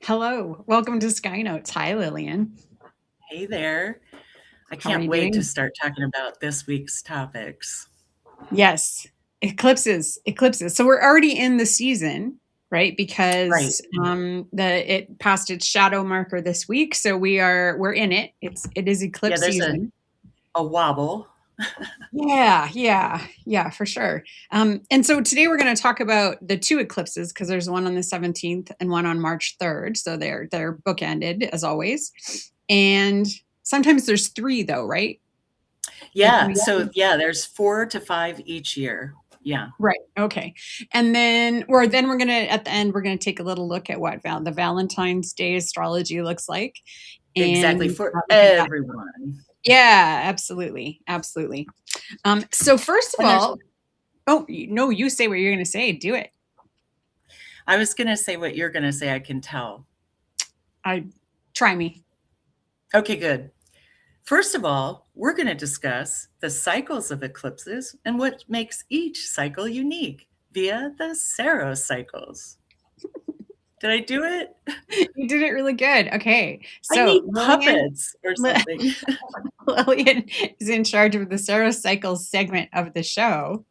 Hello, welcome to Sky Notes. Hi, Lillian. Hey there. I How are can't you wait to doing? start talking about this week's topics. Yes, eclipses. So we're already in the season, right? Right. Because the it passed its shadow marker this week, so we're in it. It is Yeah, eclipse there's a, season. a wobble. Yeah, for sure. And so today we're going to talk about the two eclipses because there's one on the 17th and one on March 3rd. So they're bookended as always. And sometimes there's three though, right? Like Yeah. we So, yeah, there's 4 to 5 each year. Yeah. Right. Okay. And then we're gonna at the end we're gonna take a little look at what the Valentine's Day astrology looks like, Exactly. and For look at that. everyone. Yeah, absolutely. So first of And there's, all, no, you say what you're gonna say. Do it. I was going to say what you're going to say, I can tell. I try me. Okay, good. First of all, we're going to discuss the cycles of eclipses and what makes each cycle unique via the Saros cycles. Did I do it? You did it really good. Okay. I So need puppets or something. Lillian is in charge of the Saros Cycles segment of the show.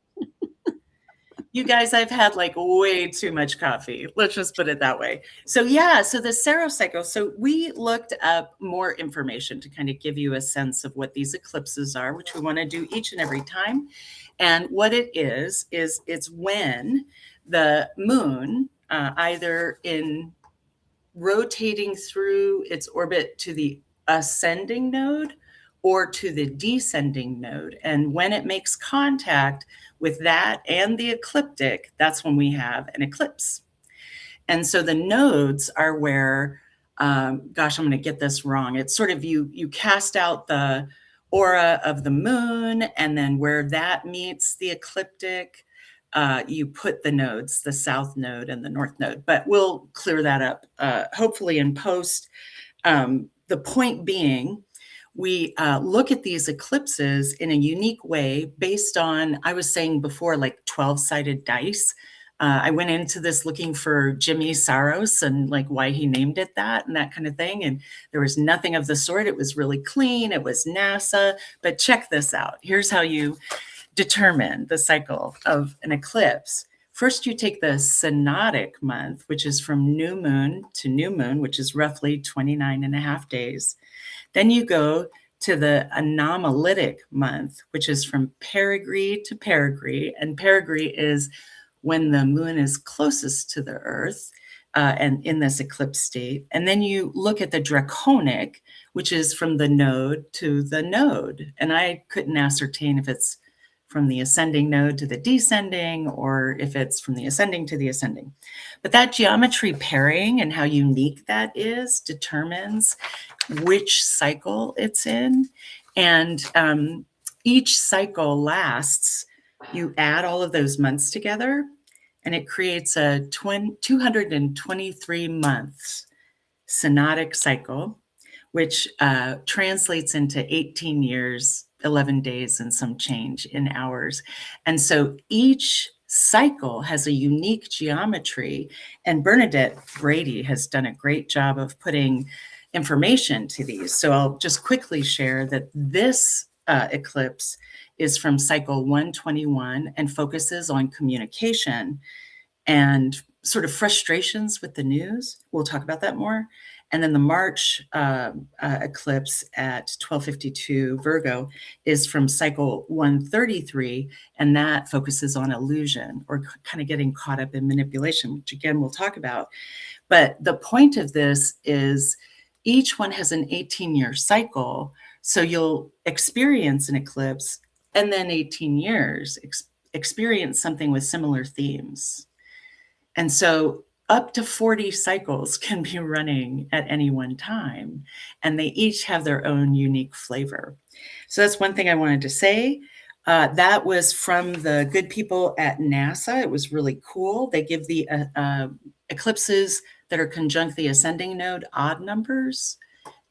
You guys, I've had like way too much coffee. Let's just put it that way. So yeah, so the Saros cycle. So we looked up more information to kind of give you a sense of what these eclipses are, which we want to do each and every time. And what it is it's when the moon, either in rotating through its orbit to the ascending node or to the descending node. And when it makes contact with that and the ecliptic, that's when we have an eclipse. And so the nodes are where, gosh, I'm going to get this wrong. It's sort of you cast out the aura of the moon, and then where that meets the ecliptic, you put the nodes, the south node and the north node. But we'll clear that up, hopefully in post. The point being, we look at these eclipses in a unique way based on, I was saying before, like 12-sided dice. I went into this looking for Jimmy Saros and like why he named it that and that kind of thing. And there was nothing of the sort. It was really clean. It was NASA. But check this out. Here's how you determine the cycle of an eclipse. First, you take the synodic month, which is from new moon to new moon, which is roughly 29 and a half days. Then you go to the anomalitic month, which is from perigee to perigee. And perigee is when the moon is closest to the earth, and in this eclipse state. And then you look at the draconic, which is from the node to the node. And I couldn't ascertain if it's from the ascending node to the descending or if it's from the ascending to the ascending. But that geometry pairing and how unique that is determines which cycle it's in. And each cycle lasts, you add all of those months together, and it creates a 223 months synodic cycle, which translates into 18 years, 11 days, and some change in hours. And so each cycle has a unique geometry, and Bernadette Brady has done a great job of putting information to these. So I'll just quickly share that this eclipse is from cycle 121 and focuses on communication and sort of frustrations with the news. We'll talk about that more. And then the March eclipse at 1252 Virgo is from cycle 133, and that focuses on illusion or kind of getting caught up in manipulation, which again we'll talk about. But the point of this is each one has an 18-year cycle, so you'll experience an eclipse and then 18 years experience something with similar themes. And so up to 40 cycles can be running at any one time, and they each have their own unique flavor. So that's one thing I wanted to say. That was from the good people at NASA. It was really cool. They give the eclipses that are conjunct the ascending node odd numbers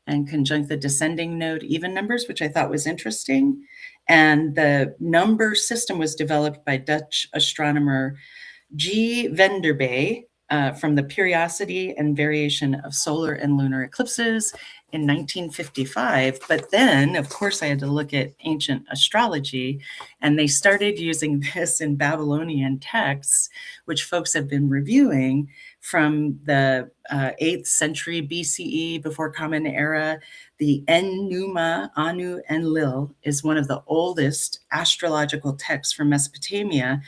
and conjunct the descending node even numbers, which I thought was interesting. And the number system was developed by Dutch astronomer G. Venderbay, from the periodicity and variation of solar and lunar eclipses in 1955. But then, of course, I had to look at ancient astrology, and they started using this in Babylonian texts, which folks have been reviewing from the 8th century BCE, before Common Era. The Enuma, Anu, and Lil is one of the oldest astrological texts from Mesopotamia,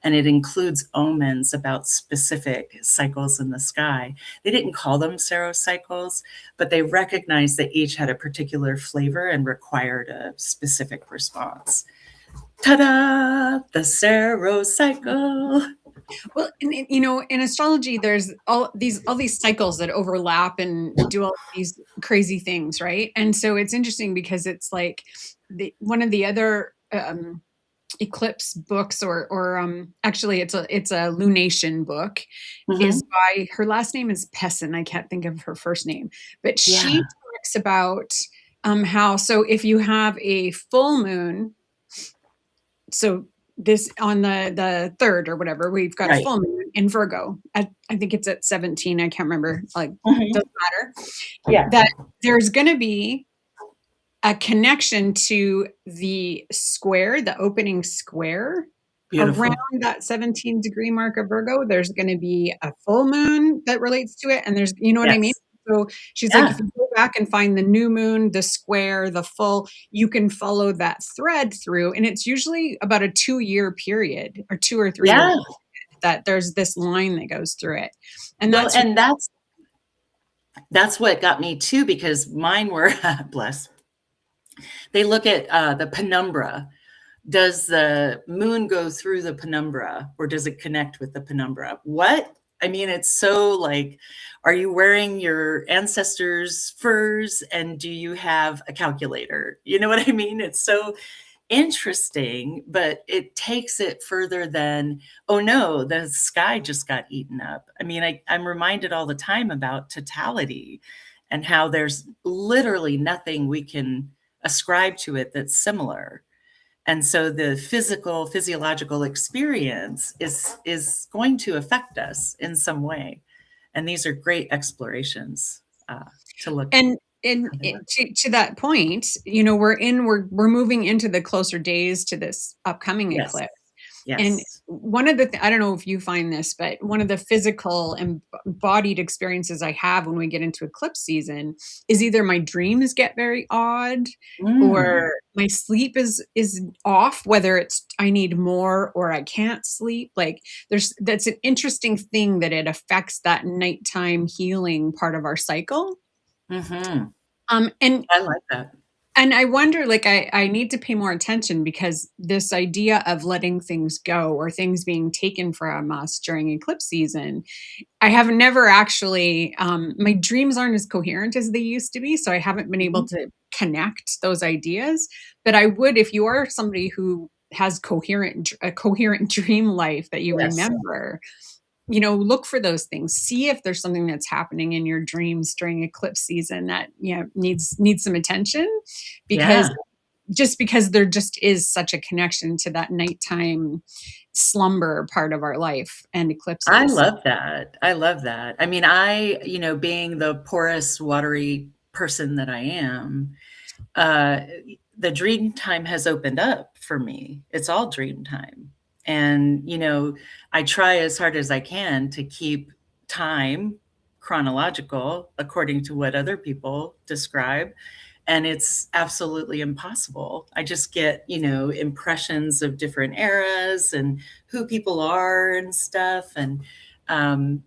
and it includes omens about specific cycles in the sky. They didn't call them serocycles, but they recognized that each had a particular flavor and required a specific response. Ta-da! The serocycle. Well, in astrology, there's all these cycles that overlap and do all these crazy things, right? And so it's interesting because it's like one of the other eclipse books, or actually it's a lunation book, is by, her last name is Pessin. I can't think of her first name, but she talks about how, so if you have a full moon, so this on the 3rd or whatever, we've got a full moon in Virgo. I think it's at 17. I can't remember. Like, doesn't matter. Yeah. That there's going to be a connection to the square, the opening square. Beautiful. Around that 17-degree mark of Virgo. There's going to be a full moon that relates to it. And there's, you know what I mean? So she's like, if you go back and find the new moon, the square, the full, you can follow that thread through. And it's usually about a 2-year period, or 2 or 3 year period, that there's this line that goes through it. And that's what got me too, because mine were, bless, they look at the penumbra. Does the moon go through the penumbra, or does it connect with the penumbra? What? I mean, it's so like, are you wearing your ancestors' furs, and do you have a calculator? You know what I mean? It's so interesting, but it takes it further than, oh no, the sky just got eaten up. I mean, I'm reminded all the time about totality and how there's literally nothing we can ascribe to it that's similar. And so the physiological experience is going to affect us in some way. And these are great explorations to look at. And to that point, we're moving into the closer days to this upcoming eclipse. Yes. And one of the, I don't know if you find this, but one of the physical and embodied experiences I have when we get into eclipse season is either my dreams get very odd, or my sleep is off, whether it's I need more or I can't sleep. Like that's an interesting thing, that it affects that nighttime healing part of our cycle. And I like that. And I wonder, like, I need to pay more attention, because this idea of letting things go, or things being taken from us during eclipse season, I have never actually, my dreams aren't as coherent as they used to be. So I haven't been able to connect those ideas. But I would, if you are somebody who has a coherent dream life that you remember, look for those things. See if there's something that's happening in your dreams during eclipse season that needs some attention, because there just is such a connection to that nighttime slumber part of our life and eclipses. I love that. I mean, being the porous, watery person that I am, the dream time has opened up for me. It's all dream time. And, I try as hard as I can to keep time chronological according to what other people describe. And it's absolutely impossible. I just get, impressions of different eras and who people are and stuff. And I'm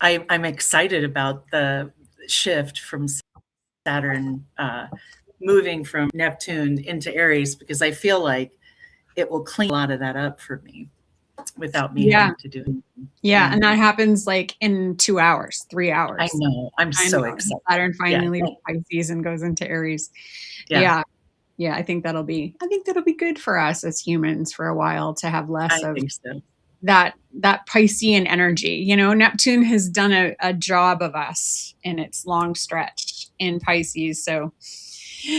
excited about the shift from Saturn moving from Neptune into Aries, because I feel like it will clean a lot of that up for me without me having to do anything. Yeah, and that happens like in 2 hours, 3 hours. I know. I'm so excited. Saturn finally leaves Pisces and goes into Aries. Yeah. I think that'll be good for us as humans for a while, to have less of that Piscean energy. Neptune has done a job of us in its long stretch in Pisces. So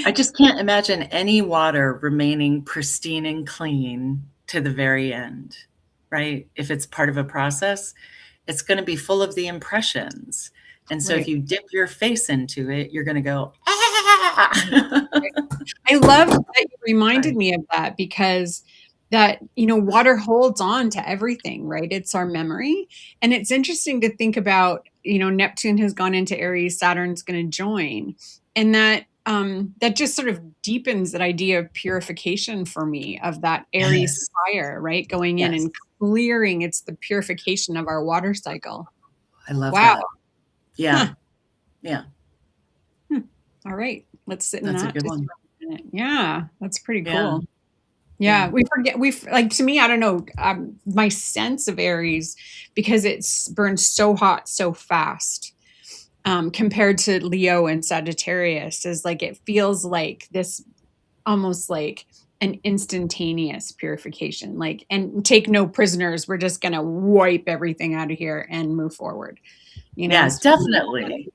I just can't imagine any water remaining pristine and clean to the very end, right? If it's part of a process, It's going to be full of the impressions. And so if Right. you dip your face into it, you're going to go, ah. I love that you reminded Sorry. me of that because that, water holds on to everything, right? It's our memory. And it's interesting to think about, Neptune has gone into Aries, Saturn's going to join. And that just sort of deepens that idea of purification for me, of that Aries Yes. fire, right? Going in Yes. and clearing. It's the purification of our water cycle. I love Wow. that. Huh. Yeah. Yeah. All right. Let's sit in That's a that good just one. for a minute. Yeah, that's pretty Yeah. cool. Yeah. Yeah, like, to me, I don't know, my sense of Aries, because it's burns so hot so fast, compared to Leo and Sagittarius, is like it feels like this, almost like an instantaneous purification, like, and take no prisoners. We're just gonna wipe everything out of here and move forward. Yeah, So definitely.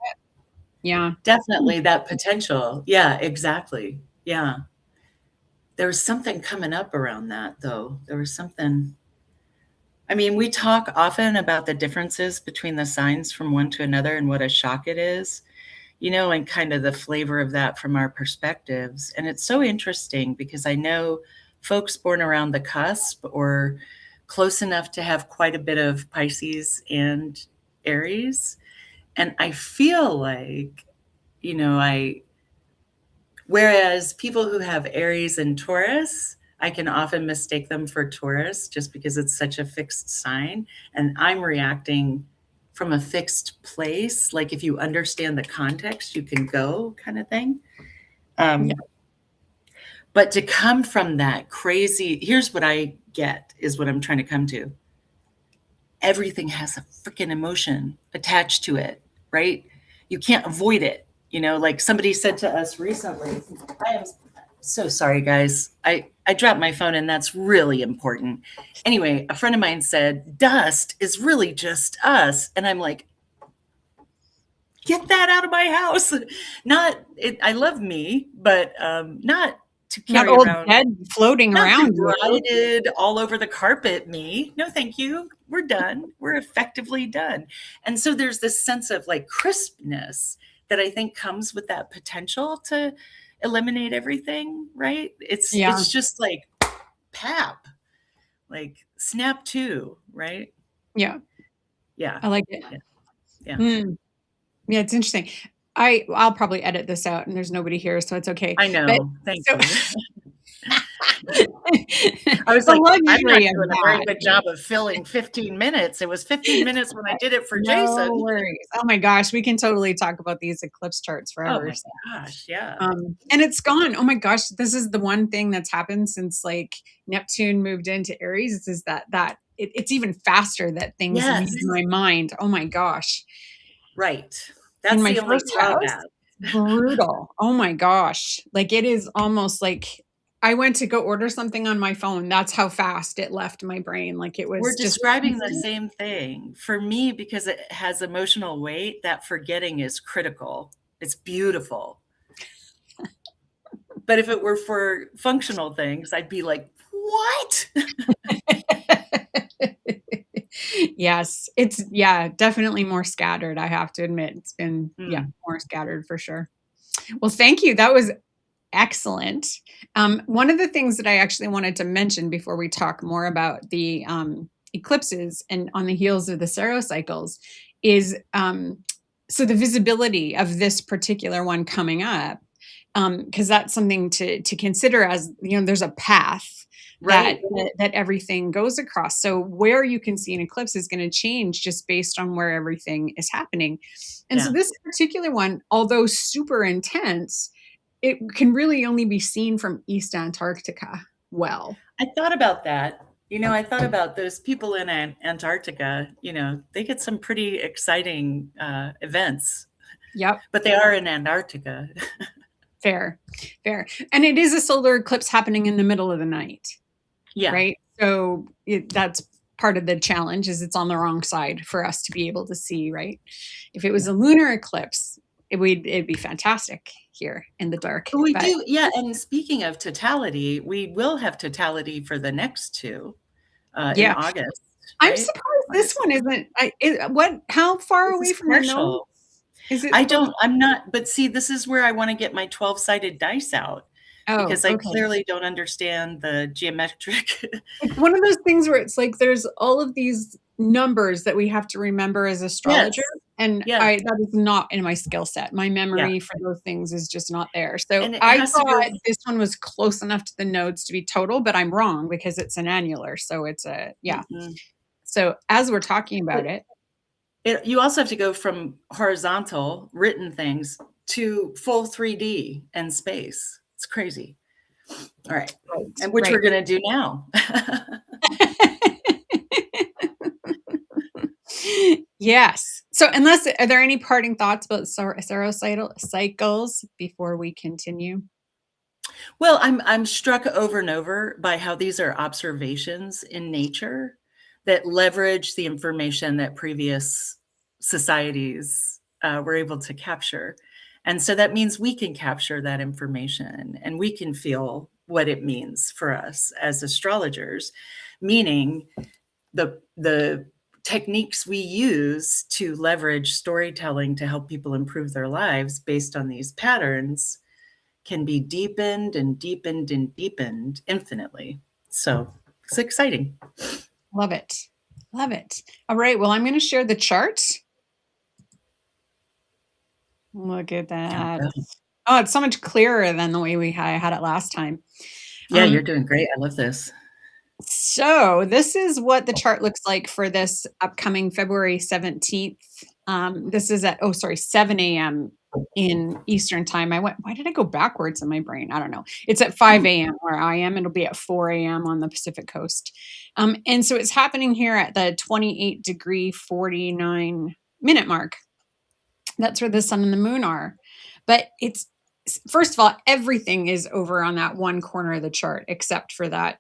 yeah. Definitely that potential. Yeah, exactly. Yeah. There was something coming up around that, though. There was something. I mean, we talk often about the differences between the signs from one to another and what a shock it is, and kind of the flavor of that from our perspectives. And it's so interesting because I know folks born around the cusp or close enough to have quite a bit of Pisces and Aries. And I feel like, whereas people who have Aries and Taurus, I can often mistake them for Taurus just because it's such a fixed sign. And I'm reacting from a fixed place. Like if you understand the context, you can go kind of thing. Yeah. But to come from that crazy, here's what I get is what I'm trying to come to. Everything has a freaking emotion attached to it, right? You can't avoid it. Like somebody said to us recently, I am so sorry, guys. I dropped my phone and that's really important. Anyway, a friend of mine said, dust is really just us. And I'm like, get that out of my house. I love me, but not to Not carry old around, dead floating not around you. derided all over the carpet me. No, thank you. We're done. We're effectively done. And so there's this sense of like crispness that I think comes with that potential to eliminate everything, right? Yeah. It's just like pap, like snap to, right? Yeah. Yeah. I like it. Yeah. Yeah. Mm. Yeah, it's interesting. I'll probably edit this out and there's nobody here, so it's okay. I But know. Thank so you. I was the like, I'm not luxury of doing a very that. good job of filling 15 minutes. It was 15 minutes when I did it for No Jason. worries. Oh my gosh, we can totally talk about these eclipse charts Oh forever. my gosh. Yeah. And it's gone. Oh my gosh, this is the one thing that's happened since like Neptune moved into Aries, is it's even faster that things leave Yes. my mind. Oh my gosh. Right. In That's my the only first house, drawback. brutal. Oh my gosh. Like it is almost like I went to go order something on my phone. That's how fast it left my brain. Like it We're was just describing the instant. same thing. For me, because it has emotional weight, that forgetting is critical. It's beautiful. But if it were for functional things, I'd be like, what? Yes, it's definitely more scattered, I have to admit. It's been more scattered for sure. Well, thank you. That was excellent. One of the things that I actually wanted to mention before we talk more about the eclipses and on the heels of the serocycles is so the visibility of this particular one coming up, because that's something to consider, as there's a path that Right. that everything goes across. So where you can see an eclipse is going to change just based on where everything is happening. And so Yeah. this particular one, although super intense, it can really only be seen from East Antarctica well. I thought about that. I thought about those people in Antarctica, they get some pretty exciting events, Yep. but they are in Antarctica. Fair. And it is a solar eclipse happening in the middle of the night. Yeah. Right. So that's part of the challenge, is it's on the wrong side for us to be able to see, right? If it was a lunar eclipse, it'd be fantastic here in the dark. We But do. Yeah. And speaking of totality, we will have totality for the next two in yeah, August, I'm right? surprised What this is one isn't what how far this away is from the nose partial. is it supposed to I'm not, but see, this is where I want to get my 12-sided dice out Oh, because I okay. clearly don't understand the geometric. It's one of those things where it's like there's all of these numbers that we have to remember as astrologer, Yes. and Yes. I that is not in my skill set. My Yeah. memory for those things is just not there. So And it I has to thought go. this one was close enough to the nodes to be total, but I'm wrong because it's an annular. So it's a yeah. Mm-mm. So as we're talking about But it, you also have to go from horizontal written things to full 3D and space. It's crazy. All right. right, And which we're right. going to do now. Yes. So unless are there any parting thoughts about serocidal cycles before we continue? Well, I'm struck over and over by how these are observations in nature that leverage the information that previous societies were able to capture. And so that means we can capture that information and we can feel what it means for us as astrologers, meaning the techniques we use to leverage storytelling to help people improve their lives based on these patterns can be deepened and deepened and deepened infinitely. So it's exciting. Love it. Love it. All right. Well, I'm going to share the chart. Look at that. Oh, it's so much clearer than the way I had it last time. Yeah, you're doing great. I love this. So this is what the chart looks like for this upcoming February 17th. This is at, 7 a.m. in Eastern time. Why did I go backwards in my brain? I don't know. It's at 5 a.m. where I am. It'll be at 4 a.m. on the Pacific coast. And so it's happening here at the 28 degree 49 minute mark. That's where the sun and the moon are. But it's first of all, everything is over on that one corner of the chart except for that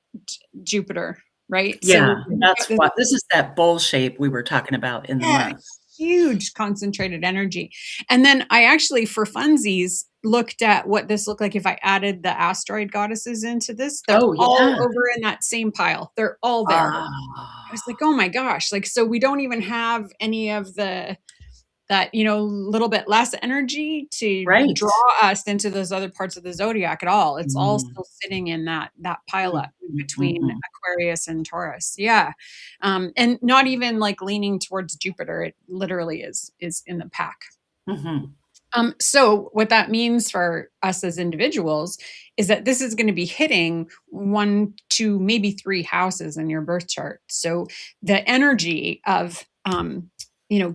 Jupiter, right? Yeah, So that's what this is, that bowl shape we were talking about in the yeah, month. huge concentrated energy. And then I actually, for funsies, looked at what this looked like if I added the asteroid goddesses into this. They're Oh, all yeah. over in that same pile. They're all there. I was Ah, like, oh my gosh. Like, so we don't even have any of that little bit less energy to right. draw us into those other parts of the zodiac at all. It's all Mm, still sitting in that pile mm, up mm, mm, between mm. Aquarius and Taurus. Yeah. And not even like leaning towards Jupiter. It literally is in the pack. Mhm. So what that means for us as individuals is that this is going to be hitting 1, 2, maybe 3 houses in your birth chart. So the energy of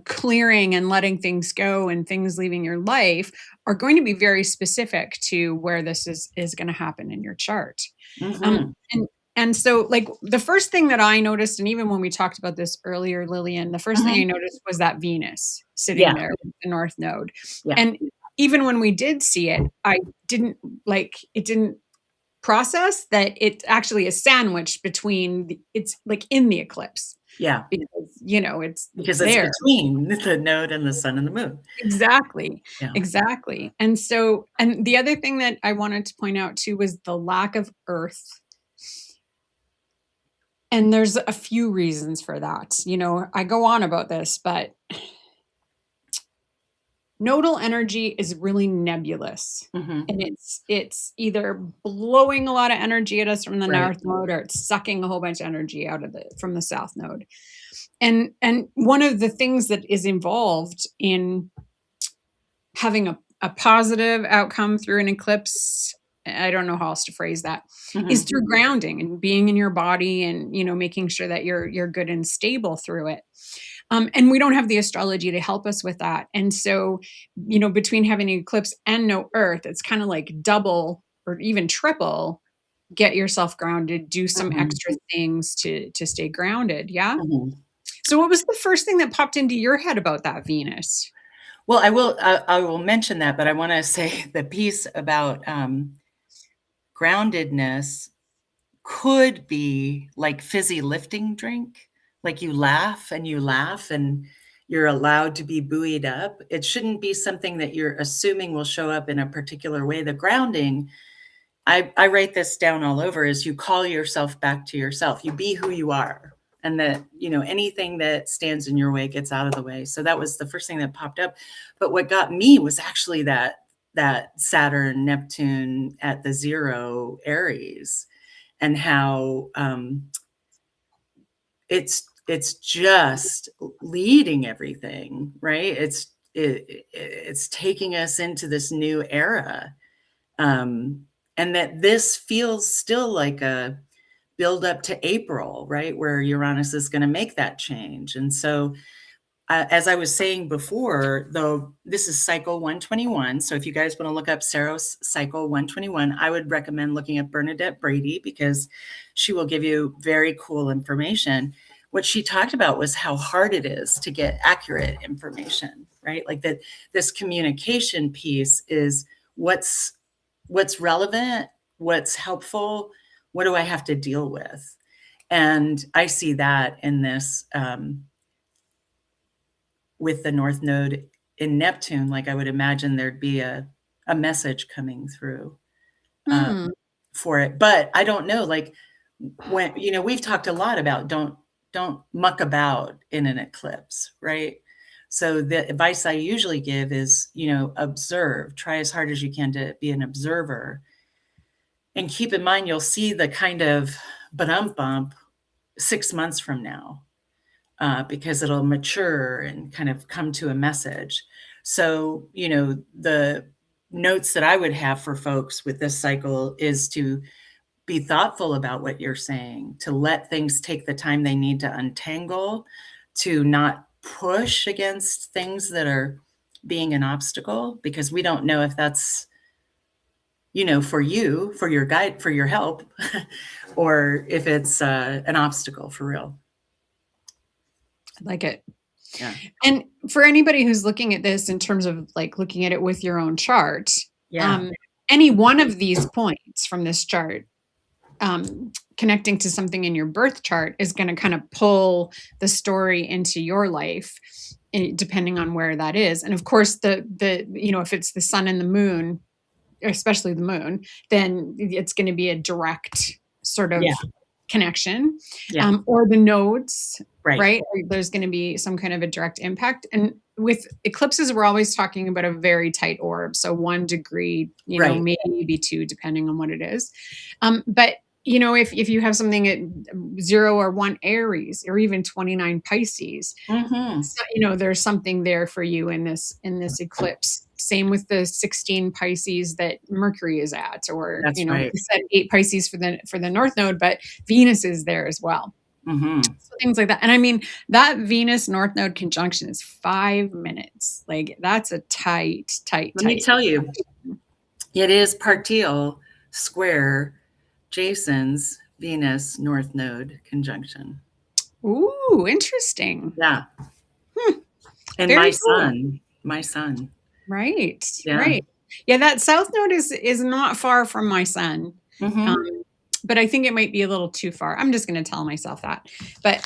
clearing and letting things go and things leaving your life are going to be very specific to where this is going to happen in your chart. Um, Mhm. and and so like the first thing that I noticed, and even when we talked about this earlier, Lillian, the first thing I Mhm. noticed was that Venus sitting Yeah, there with the North Node. yeah. And even when we did see it, I didn't it didn't process that it actually is sandwiched between it's like in the eclipse Yeah, because it's because it's there. between the node and the sun and the moon. Exactly. Yeah. Exactly. And the other thing that I wanted to point out too was the lack of earth. And there's a few reasons for that. I go on about this, but nodal energy is really nebulous. Mhm. And it's either blowing a lot of energy at us from the Right. north node or it's sucking a whole bunch of energy out of from the south node. And one of the things that is involved in having a positive outcome through an eclipse, I don't know how else to phrase that, is Mhm. through grounding and being in your body and making sure that you're good and stable through it. And we don't have the astrology to help us with that. And so, between having an eclipse and no earth, it's kind of like double or even triple get yourself grounded, do some Mhm. extra things to stay grounded. Yeah. Mhm. So what was the first thing that popped into your head about that Venus? Well, I will mention that, but I wanna say the piece about, groundedness could be like fizzy lifting drink, like you laugh and you're allowed to be buoyed up. It shouldn't be something that you're assuming will show up in a particular way. The grounding, I write this down all over, is you call yourself back to yourself. You be who you are. and that, anything that stands in your way gets out of the way. So that was the first thing that popped up. But what got me was actually that Saturn, Neptune at the 0 Aries, and how it's just leading everything, right? It's taking us into this new era, and that this feels still like a build up to April, right, where Uranus is going to make that change. And so, as I was saying before, though, this is cycle 121. So if you guys want to look up Saros cycle 121, I would recommend looking at Bernadette Brady, because she will give you very cool information. What she talked about was how hard it is to get accurate information, right? Like that this communication piece is what's relevant, what's helpful, what do I have to deal with? And I see that in this, with the North Node in Neptune. Like I would imagine there'd be a message coming through for it. But I don't know, like when, we've talked a lot about don't muck about in an eclipse, right? So the advice I usually give is, observe, try as hard as you can to be an observer. And keep in mind, you'll see the kind of bump 6 months from now, because it'll mature and kind of come to a message. So, the notes that I would have for folks with this cycle is to be thoughtful about what you're saying, to let things take the time they need to untangle, to not push against things that are being an obstacle, because we don't know if that's, for you, for your guide, for your help, or if it's an obstacle for real. I like it. Yeah. And for anybody who's looking at this in terms of like looking at it with your own chart, any one of these points from this chart, connecting to something in your birth chart, is going to kind of pull the story into your life, depending on where that is. And of course, if it's the sun and the moon, especially the moon, then it's going to be a direct sort of connection, or the nodes, right? There's going to be some kind of a direct impact. And with eclipses, we're always talking about a very tight orb. So 1 degree, maybe 2, depending on what it is. But if you have something at 0 or 1 Aries, or even 29 Pisces, so, there's something there for you in this eclipse. Same with the 16 Pisces that Mercury is at, or we said 8 Pisces for the North Node, but Venus is there as well. So things like that. And I mean, that Venus North Node conjunction is 5 minutes. Like that's a tight. Let me tell you, it is partial square Jason's Venus North Node conjunction. Ooh, interesting. Yeah. And very cool. My son. Right. Yeah. Right. Yeah. That South Node is not far from my sun. But I think it might be a little too far. I'm just going to tell myself that, but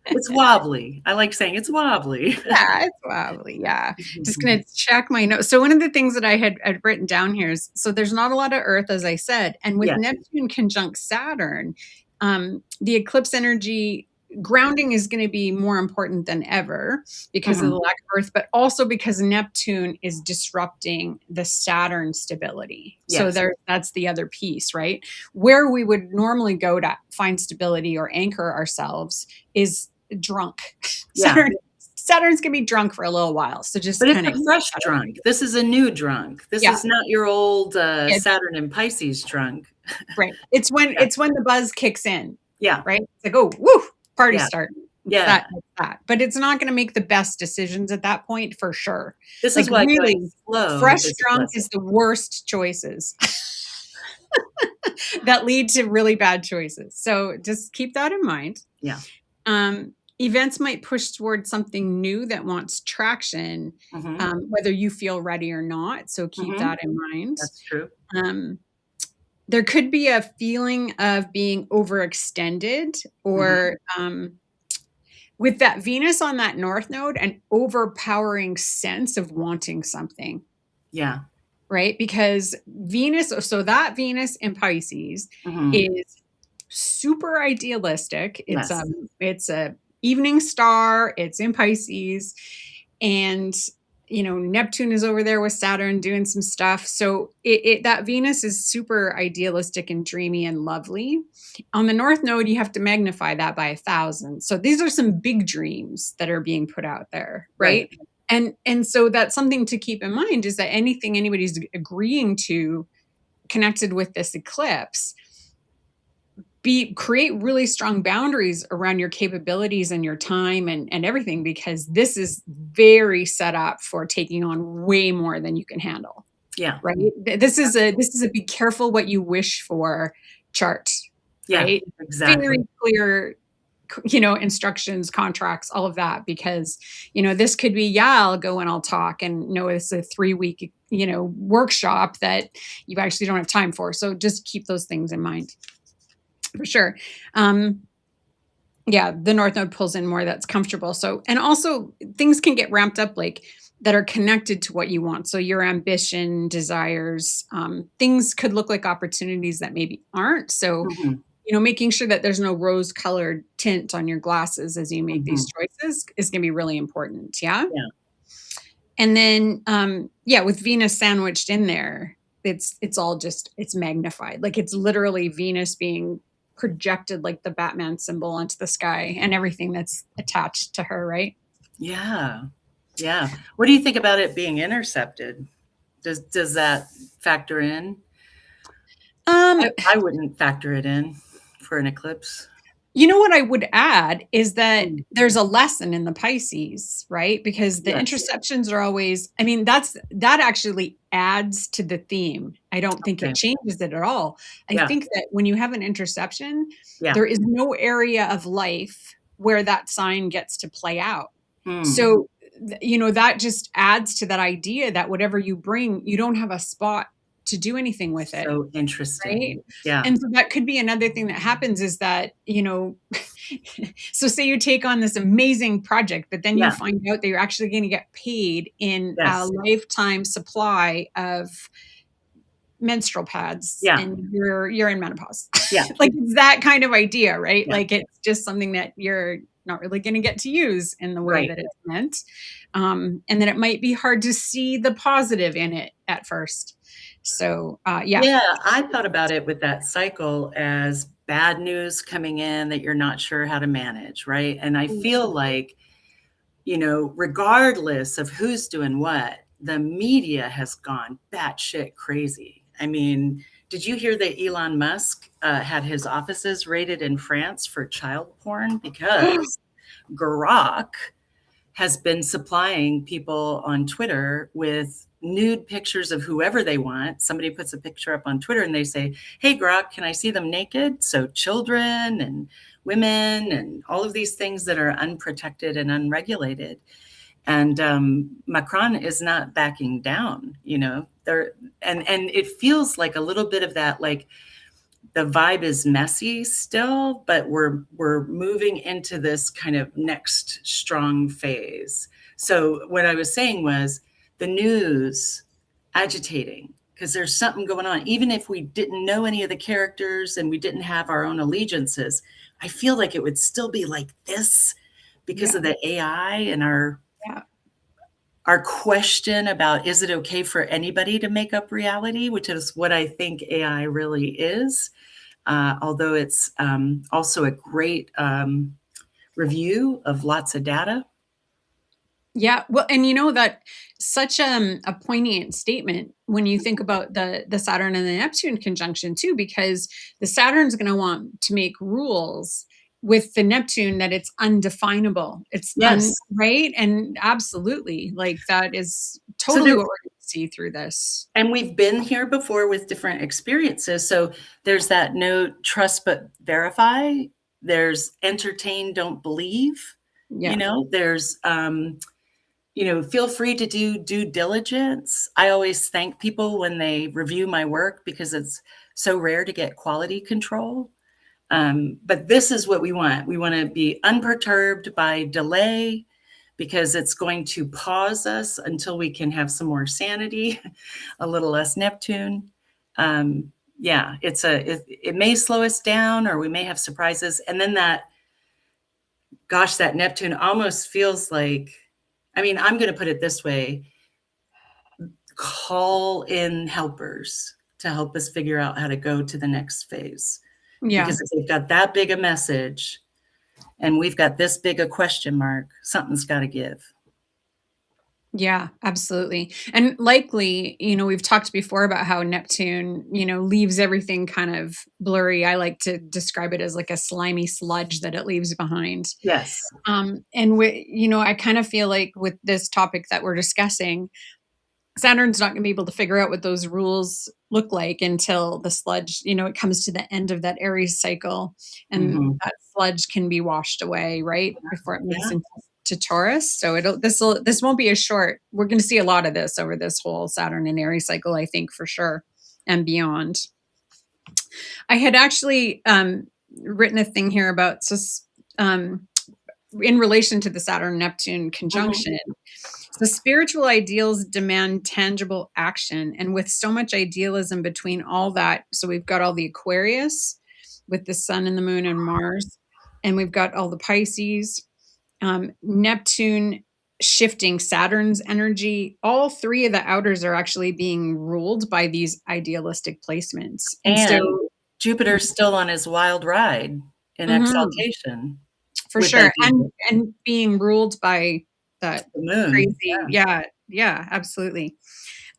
it's wobbly. I like saying it's wobbly. Yeah, it's wobbly. Yeah. Just going to check my notes. So one of the things that I had written down here is, so there's not a lot of Earth, as I said, and with Neptune conjunct Saturn, the eclipse energy grounding is going to be more important than ever because of the lack of Earth, but also because Neptune is disrupting the Saturn stability. So that's the other piece, right? Where we would normally go to find stability or anchor ourselves is drunk. Saturn's going to be drunk for a little while. So just but it's a fresh drunk. This is a new drunk. This is not your old Saturn and Pisces drunk. Right. It's when the buzz kicks in. Yeah. Right. It's like, oh, woo, party start. Yeah. That. But it's not going to make the best decisions at that point, for sure. This is why really fresh drunk is the worst choices that lead to really bad choices. So just keep that in mind. Yeah. Events might push towards something new that wants traction, whether you feel ready or not. So keep that in mind. That's true. There could be a feeling of being overextended, or with that Venus on that North Node, an overpowering sense of wanting something. Yeah. Right? Because Venus, so that Venus in Pisces is super idealistic. Yes. It's a evening star, it's in Pisces, and Neptune is over there with Saturn doing some stuff. So that Venus is super idealistic and dreamy and lovely. On the North Node, you have to magnify that by 1,000. So these are some big dreams that are being put out there, Right. right? And so that's something to keep in mind, is that anything anybody's agreeing to connected with this eclipse, create really strong boundaries around your capabilities and your time and everything, because this is very set up for taking on way more than you can handle, Yeah. right? This is a be careful what you wish for chart, Yeah, right? Very exactly. clear, instructions, contracts, all of that, because this could be, yeah, I'll go and I'll talk, and no, it's a 3 week workshop that you actually don't have time for. So just keep those things in mind, for sure. Yeah, the North Node pulls in more that's comfortable. So, and also things can get ramped up, like that are connected to what you want. So your ambition, desires, things could look like opportunities that maybe aren't. So, Mhm, making sure that there's no rose colored tint on your glasses as you make these mhm. choices is going to be really important. Yeah. Yeah. And then, yeah, with Venus sandwiched in there, it's all just, it's magnified. Like it's literally Venus being projected like the Batman symbol onto the sky and everything that's attached to her, right? Yeah. Yeah. What do you think about it being intercepted? Does that factor in? Um, I wouldn't factor it in for an eclipse. what I would add is that Mm, there's a lesson in the Pisces, right? Because the yes. interceptions are always, I mean, that actually adds to the theme. I don't think it Okay. changes it at all. I Yeah. think that when you have an interception, Yeah. there is no area of life where that sign gets to play out. Mm. So, that just adds to that idea that whatever you bring, you don't have a spot to do anything with it. So Right? interesting. Yeah. And so that could be another thing that happens, is that, so say you take on this amazing project, but then you Yeah. find out that you're actually going to get paid in a Yes. lifetime supply of menstrual pads, Yeah. and you're in menopause. Yeah. Like it's that kind of idea, right? Yeah. Like it's just something that you're not really going to get to use in the way Right. that it's meant. And then it might be hard to see the positive in it at first. So, yeah. Yeah, I thought about it with that cycle as bad news coming in that you're not sure how to manage, right? And I feel like, regardless of who's doing what, the media has gone batshit crazy. I mean, did you hear that Elon Musk had his offices raided in France for child porn because Grok has been supplying people on Twitter with nude pictures of whoever they want. Somebody puts a picture up on Twitter and they say, "Hey, Grok, can I see them naked?" So children and women and all of these things that are unprotected and unregulated. And Macron is not backing down, there, and it feels like a little bit of that, like the vibe is messy still, but we're moving into this kind of next strong phase. So what I was saying was the news agitating because there's something going on. Even if we didn't know any of the characters and we didn't have our own allegiances, I feel like it would still be like this because Yeah. of the AI and Yeah. our question about is it okay for anybody to make up reality, which is what I think AI really is. Although it's also a great review of lots of data. Yeah, well, and that such a poignant statement when you think about the Saturn and the Neptune conjunction too, because the Saturn's going to want to make rules with the Neptune that it's undefinable. It's Yes. right, and absolutely, like that is So totally there, what we're going to see through this. and we've been here before with different experiences. So there's that note, trust but verify. There's entertain, don't believe. Yeah, There's feel free to do due diligence. I always thank people when they review my work because it's so rare to get quality control. But this is what we want. We want to be unperturbed by delay because it's going to pause us until we can have some more sanity, a little less Neptune. Yeah, it may slow us down, or we may have surprises. And then that Neptune almost feels like, I mean, I'm going to put it this way: call in helpers to help us figure out how to go to the next phase. Yeah. Because if they've got that big a message and we've got this big a question mark, something's got to give. Yeah, absolutely. And likely, we've talked before about how Neptune, leaves everything kind of blurry. I like to describe it as like a slimy sludge that it leaves behind. Yes. I kind of feel like with this topic that we're discussing, Saturn's not going to be able to figure out what those rules look like until the sludge, it comes to the end of that Aries cycle, and Hmm. that sludge can be washed away, right? Before it moves Yeah. into Taurus. So this won't be a short. We're going to see a lot of this over this whole Saturn and Aries cycle, I think, for sure, and beyond. I had actually written a thing here about in relation to the Saturn Neptune Hmm. conjunction. So spiritual ideals demand tangible action. And with so much idealism between all that, so we've got all the Aquarius with the sun and the moon and Mars, and we've got all the Pisces, Neptune shifting Saturn's energy. All three of the outers are actually being ruled by these idealistic placements. And so, And Jupiter's still on his wild ride in mhm, exaltation for with sure. ideas. And being ruled by that The moon. crazy, yeah, yeah, absolutely.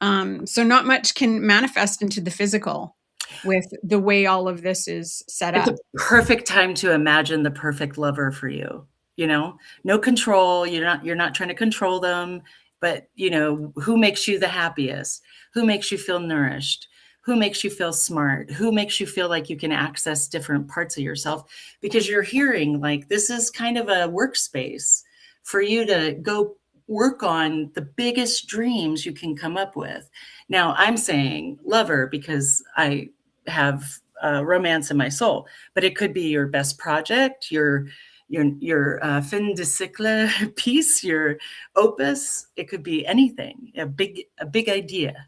So not much can manifest into the physical with the way all of this is set It's a up. perfect time to imagine the perfect lover for you, you know? No control, you're not trying to control them, but, who makes you the happiest? Who makes you feel nourished? Who makes you feel smart? Who makes you feel like you can access different parts of yourself? Because you're hearing, like, this is kind of a workspace for you to go work on the biggest dreams you can come up with. Now, I'm saying lover because I have romance in my soul, but it could be your best project, your fin de siècle piece, your opus. It could be anything, a big idea.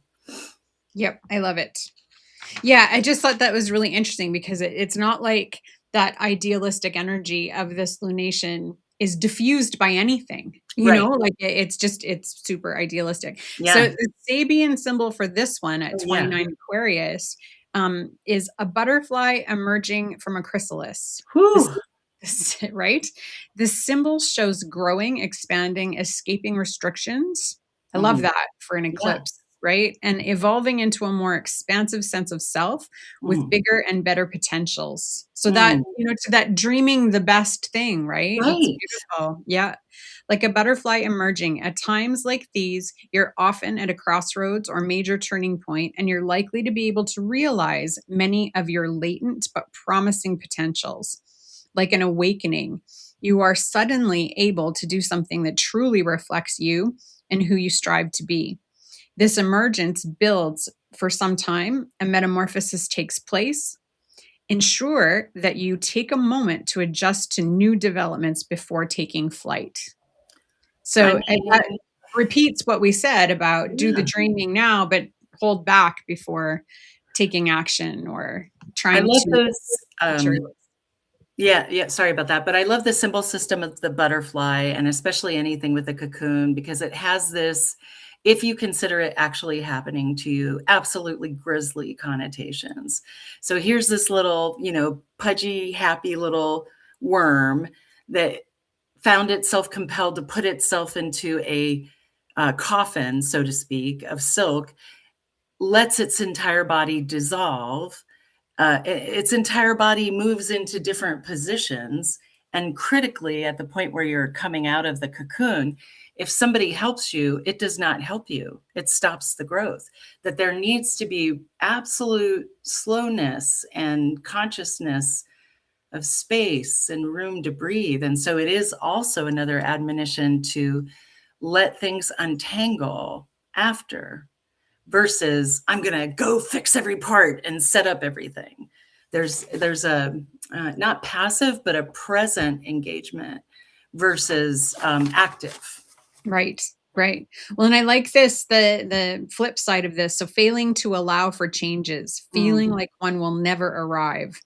Yep, I love it. Yeah, I just thought that was really interesting because it's not like that idealistic energy of this lunation is diffused by anything, Right. like it's super idealistic. So Yeah. the Sabian symbol for this one at Oh, yeah. 29 Aquarius is a butterfly emerging from a chrysalis. Whew. This right? This symbol shows growing, expanding, escaping restrictions. I love Mhm. that for an Yeah. eclipse, right? And evolving into a more expansive sense of self with Mhm. bigger and better potentials. So that, Mm. to that dreaming the best thing, right? That's Right. beautiful. Yeah. Like a butterfly emerging. At times like these, you're often at a crossroads or major turning point, and you're likely to be able to realize many of your latent but promising potentials. Like an awakening, you are suddenly able to do something that truly reflects you and who you strive to be. This emergence builds for some time, a metamorphosis takes place. Ensure that you take a moment to adjust to new developments before taking flight. I So that mean, repeats what we said about do the yeah. dreaming now, but hold back before taking action or I trying love to this, materialize. yeah, yeah, sorry about that, but I love the symbol system of the butterfly, and especially anything with a cocoon, because it has this, if you consider it actually happening to you, absolutely grisly connotations. So here's this little, pudgy, happy little worm that found itself compelled to put itself into a coffin, so to speak, of silk, lets its entire body dissolve, its entire body moves into different positions. And critically, at the point where you're coming out of the cocoon, if somebody helps you, it does not help you. It stops the growth. That there needs to be absolute slowness and consciousness of space and room to breathe. And so it is also another admonition to let things untangle after, versus I'm gonna go fix every part and set up everything. There's a not passive but a present engagement versus active. Right. Right. Well, and I like this, the flip side of this. So failing to allow for changes, Mm, feeling like one will never arrive,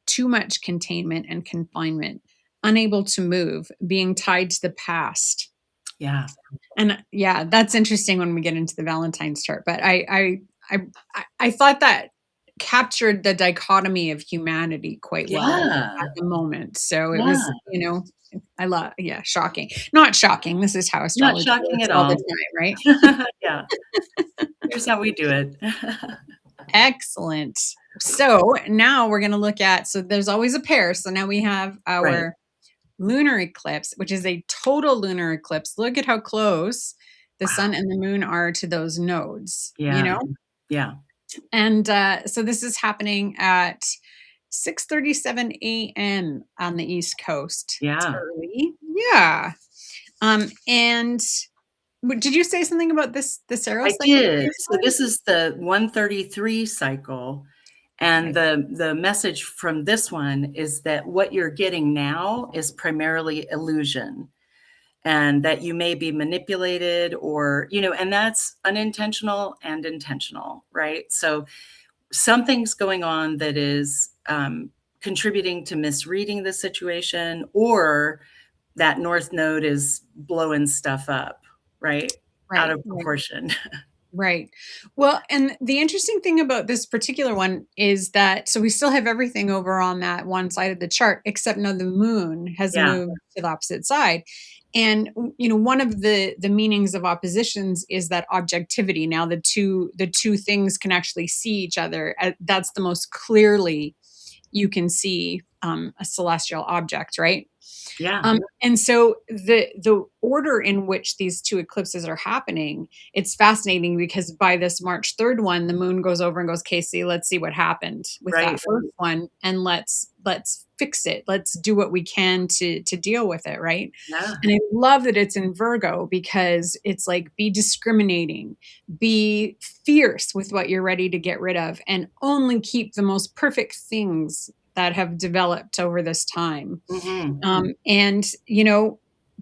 too much containment and confinement, unable to move, being tied to the past. yeah. And yeah, that's interesting when we get into the Valentine's chart. But I thought that captured the dichotomy of humanity quite well at Yeah. the moment. So it Yeah. was, I love, yeah, shocking. Not shocking. This is how Not astrology shocking works at all the all. time, right? Yeah. Here's how we do it. Excellent. So now we're going to look at, so there's always a pair. So now we have Right. our lunar eclipse, which is a total lunar eclipse. Look at how close the sun Wow. and the moon are to those nodes, Yeah. Yeah. And so this is happening at 6:37 a.m. on the East Coast. It's Yeah. early. Yeah. And did you say something about this arrow I cycle that did. you're So this is the 133 cycle, and okay? the message from this one is that what you're getting now is primarily illusion, and that you may be manipulated or, and that's unintentional and intentional, right? So something's going on that is contributing to misreading the situation, or that north node is blowing stuff up, right? Out Right, of right. proportion. Right. Well, and the interesting thing about this particular one is that so we still have everything over on that one side of the chart, except now the moon has Yeah, moved to the opposite side. And one of the meanings of oppositions is that objectivity. Now the two things can actually see each other. That's the most clearly you can see a celestial object, right? yeah, And so the order in which these two eclipses are happening, it's fascinating because by this March 3rd one, the moon goes over and goes, Casey, let's see what happened with that right. first one and let's fix it. Let's do what we can to deal with it, right? Yeah. And I love that it's in Virgo because it's like be discriminating, be fierce with what you're ready to get rid of, and only keep the most perfect things that have developed over this time. Mhm. And,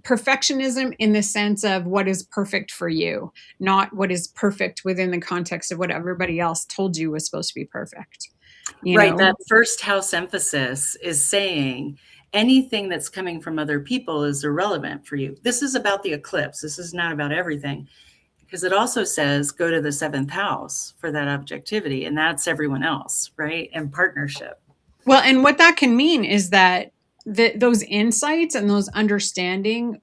perfectionism in the sense of what is perfect for you, not what is perfect within the context of what everybody else told you was supposed to be perfect, you Right, know? that first house emphasis is saying anything that's coming from other people is irrelevant for you. This is about the eclipse. This is not about everything, because it also says go to the 7th house for that objectivity, and that's everyone else, right? And partnership. Well, and what that can mean is that those insights and those understanding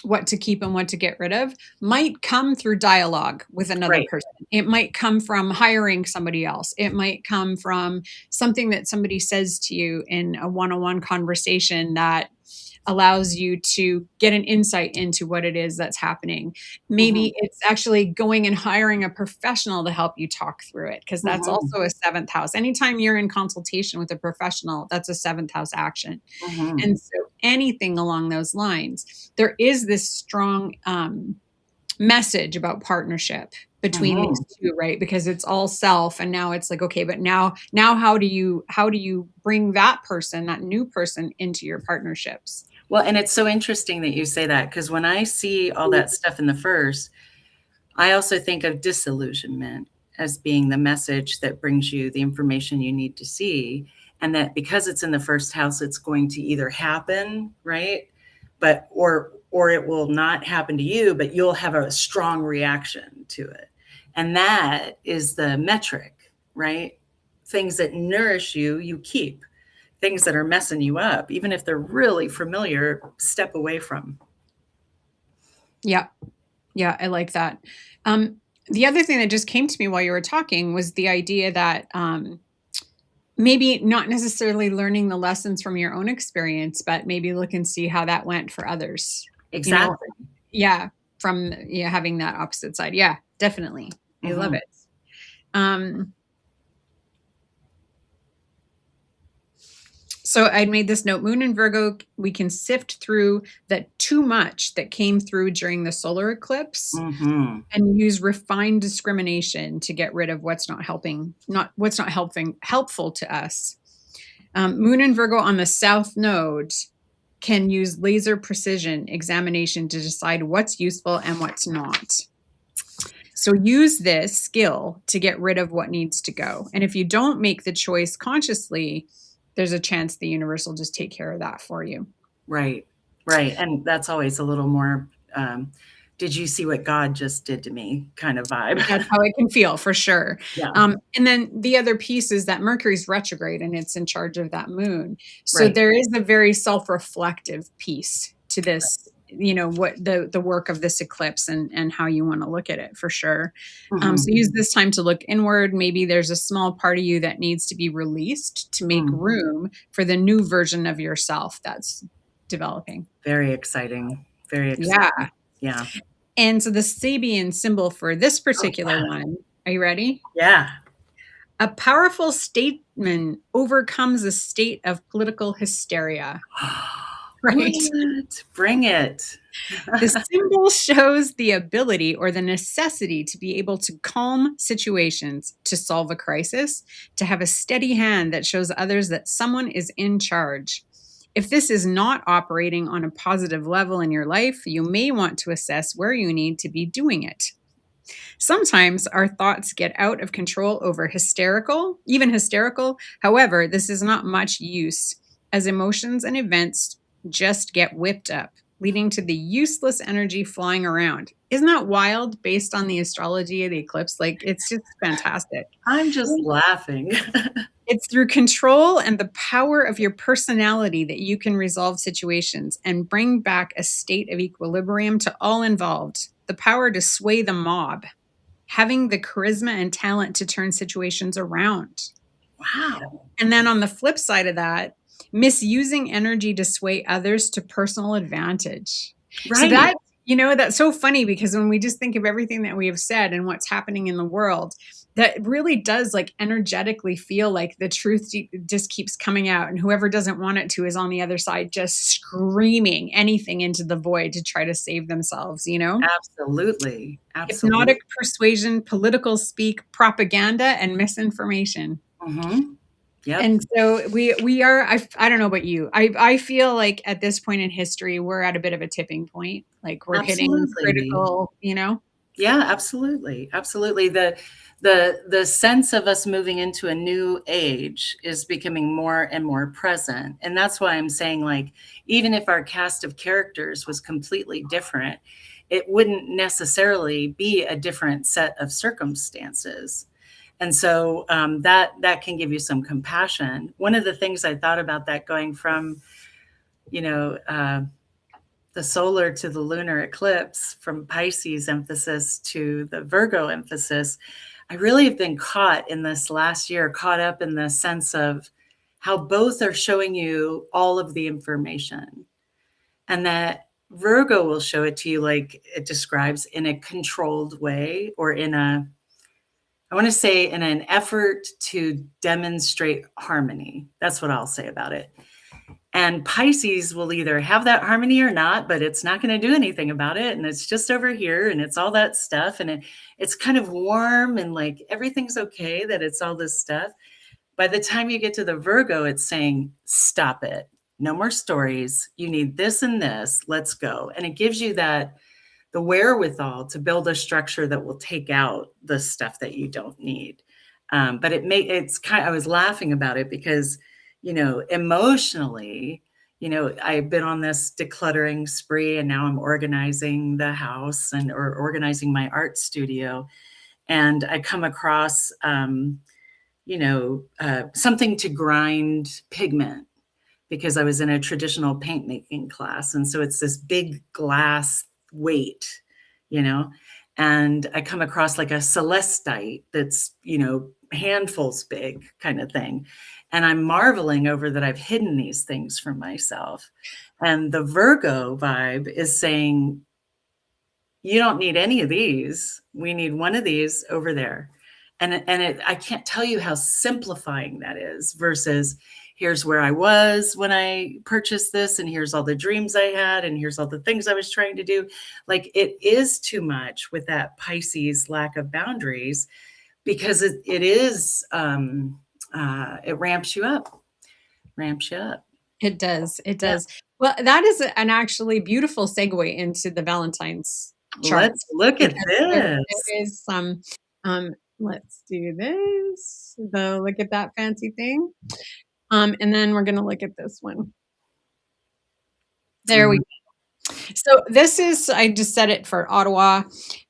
what to keep and what to get rid of might come through dialogue with another Right. person. It might come from hiring somebody else. It might come from something that somebody says to you in a one-on-one conversation that allows you to get an insight into what it is that's happening. Mhm. Maybe it's actually going and hiring a professional to help you talk through it, because that's Mhm. also a seventh house. Anytime you're in consultation with a professional, that's a seventh house action. Mhm. And so anything along those lines, there is this strong message about partnership between these Mhm. two, right? Because it's all self, and now it's like, okay, but now how do you bring that person, that new person, into your partnerships? Well, and it's so interesting that you say that, because when I see all that stuff in the first, I also think of disillusionment as being the message that brings you the information you need to see, and that because it's in the first house, it's going to either happen, right? But or it will not happen to you, but you'll have a strong reaction to it. And that is the metric, right? Things that nourish you, you keep. Things that are messing you up, even if they're really familiar, step away from. Yeah. Yeah, I like that. Um, the other thing that just came to me while you were talking was the idea that maybe not necessarily learning the lessons from your own experience, but maybe look and see how that went for others. You know, Exactly. yeah, from having that opposite side. Yeah, definitely. I love Mhm. it. Um, So I'd made this note, Moon and Virgo, we can sift through that too much that came through during the solar eclipse Mhm. and use refined discrimination to get rid of what's not helpful to us. Moon and Virgo on the south node. can use laser precision examination to decide what's useful and what's not. So use this skill to get rid of what needs to go. And if you don't make the choice consciously, there's a chance the universe will just take care of that for you. Right. Right. And that's always a little more, did you see what God just did to me kind of vibe. That's how it can feel for sure. Yeah. And then the other piece is that Mercury's retrograde and it's in charge of that moon. So Right. there is a very self-reflective piece to this, what the work of this eclipse and how you want to look at it for sure. So Mhm. use this time to look inward. Maybe there's a small part of you that needs to be released to make Mm. room for the new version of yourself that's developing. Very exciting. Very Yeah. exciting. Yeah. And so the Sabian symbol for this Oh, particular one, are you ready? yeah. A powerful statement overcomes a state of political hysteria, right? What? Bring it. The symbol shows the ability or the necessity to be able to calm situations, to solve a crisis, to have a steady hand that shows others that someone is in charge. If this is not operating on a positive level in your life, you may want to assess where you need to be doing it. Sometimes our thoughts get out of control over even hysterical. However, this is not much use as emotions and events just get whipped up, leading to the useless energy flying around. Isn't that wild based on the astrology of the eclipse? Like, it's just fantastic. I'm just laughing. It's through control and the power of your personality that you can resolve situations and bring back a state of equilibrium to all involved. The power to sway the mob, having the charisma and talent to turn situations around. Wow. And then on the flip side of that, misusing energy to sway others to personal advantage. So Right. that's so funny because when we just think of everything that we have said and what's happening in the world, that really does like energetically feel like the truth just keeps coming out. And whoever doesn't want it to is on the other side, just screaming anything into the void to try to save themselves. Absolutely. Absolutely. Hypnotic persuasion, political speak, propaganda, and misinformation. Mhm. Yep. And so we are. I don't know about you. I feel like at this point in history, we're at a bit of a tipping point. Like we're hitting Absolutely. critical. Yeah, absolutely. Absolutely. The sense of us moving into a new age is becoming more and more present. And that's why I'm saying, like, even if our cast of characters was completely different, it wouldn't necessarily be a different set of circumstances. And so that can give you some compassion. One of the things I thought about that going from, you know, the solar to the lunar eclipse, from Pisces emphasis to the Virgo emphasis, I really have been caught in this last year, caught up in the sense of how both are showing you all of the information. And that Virgo will show it to you like it describes in a controlled way, or I want to say in an effort to demonstrate harmony. That's what I'll say about it. And Pisces will either have that harmony or not, but it's not going to do anything about it. And it's just over here and it's all that stuff. And it's kind of warm and like everything's okay that it's all this stuff. By the time you get to the Virgo, it's saying, stop it. No more stories. You need this and this. Let's go. And it gives you the wherewithal to build a structure that will take out the stuff that you don't need. But I was laughing about it because, emotionally, I've been on this decluttering spree and now I'm organizing the house or organizing my art studio. And I come across, something to grind pigment because I was in a traditional paint making class. And so it's this big glass weight, you know, and I come across like a celestite that's, handfuls big kind of thing. And I'm marveling over that I've hidden these things from myself. And the Virgo vibe is saying, you don't need any of these. We need one of these over there. I can't tell you how simplifying that is versus here's where I was when I purchased this, and here's all the dreams I had, and here's all the things I was trying to do. Like, it is too much with that Pisces lack of boundaries because it ramps you up, ramps you up. It does. It Yeah. does. Well, that is an actually beautiful segue into the Valentine's chart Let's look at because this. there is some, let's do this. Look at that fancy thing. And then we're gonna look at this one. There we Mhm. go. So this is I just set it for Ottawa,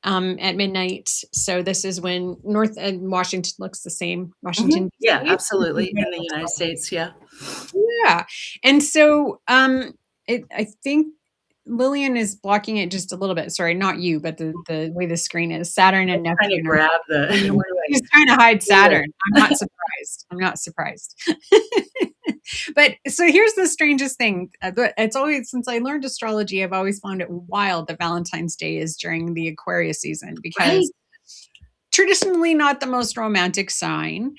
at midnight. So this is when North and Washington looks the same, Mhm. Washington, Yeah, DC. This is absolutely. what In it the looks United like. States, yeah. Yeah. And so, I think Lillian is blocking it just a little bit. Sorry, not you, but the way the screen is. Saturn and Let's trying to Neptune are grab the where do I he's trying to hide do Saturn. I'm it? not surprised. I'm not surprised. But so here's the strangest thing. It's always since I learned astrology, I've always found it wild that Valentine's Day is during the Aquarius season Right. because traditionally not the most romantic sign.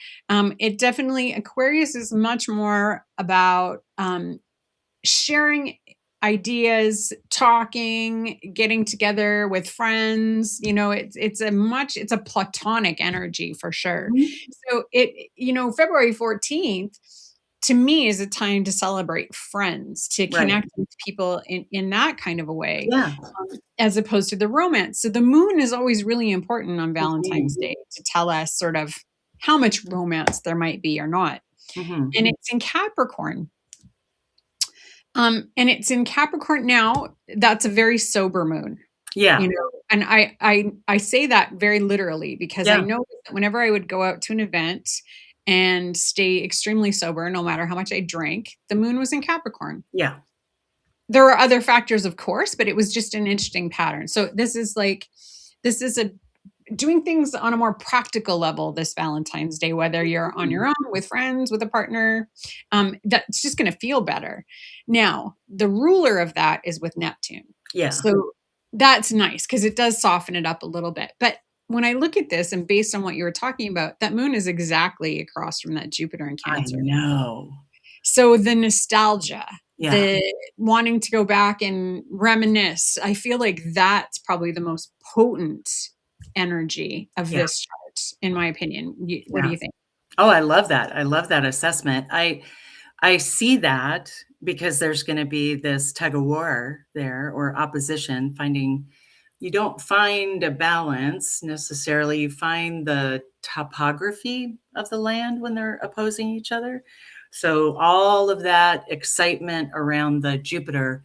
It definitely Aquarius is much more about sharing ideas, talking, getting together with friends. It's a platonic energy for sure. Mhm. So February 14th to me is a time to celebrate friends, to Right. connect with people in that kind of a way, Yeah. as opposed to the romance. So the moon is always really important on Valentine's Mhm. Day to tell us sort of how much romance there might be or not. Mhm. And it's in Capricorn. And it's in Capricorn now. That's a very sober moon, Yeah. and I say that very literally because I Yeah. know that whenever I would go out to an event and stay extremely sober, no matter how much I drank, the moon was in Capricorn. Yeah. There are other factors, of course, but it was just an interesting pattern. So this is a doing things on a more practical level this Valentine's Day, whether you're on Mhm. your own, with friends, with a partner, that's just going to feel better. Now, the ruler of that is with Neptune. Yeah. So that's nice because it does soften it up a little bit. But when I look at this and based on what you were talking about, that moon is exactly across from that Jupiter in I Cancer. know. So the nostalgia, Yeah. the wanting to go back and reminisce, I feel like that's probably the most potent energy of Yeah. this chart, in my opinion. What do Yeah. you think? Oh, I love that. I love that assessment. I see that because there's gonna be this tug of war there or opposition, finding you don't find a balance necessarily, you find the topography of the land when they're opposing each other. So all of that excitement around the Jupiter,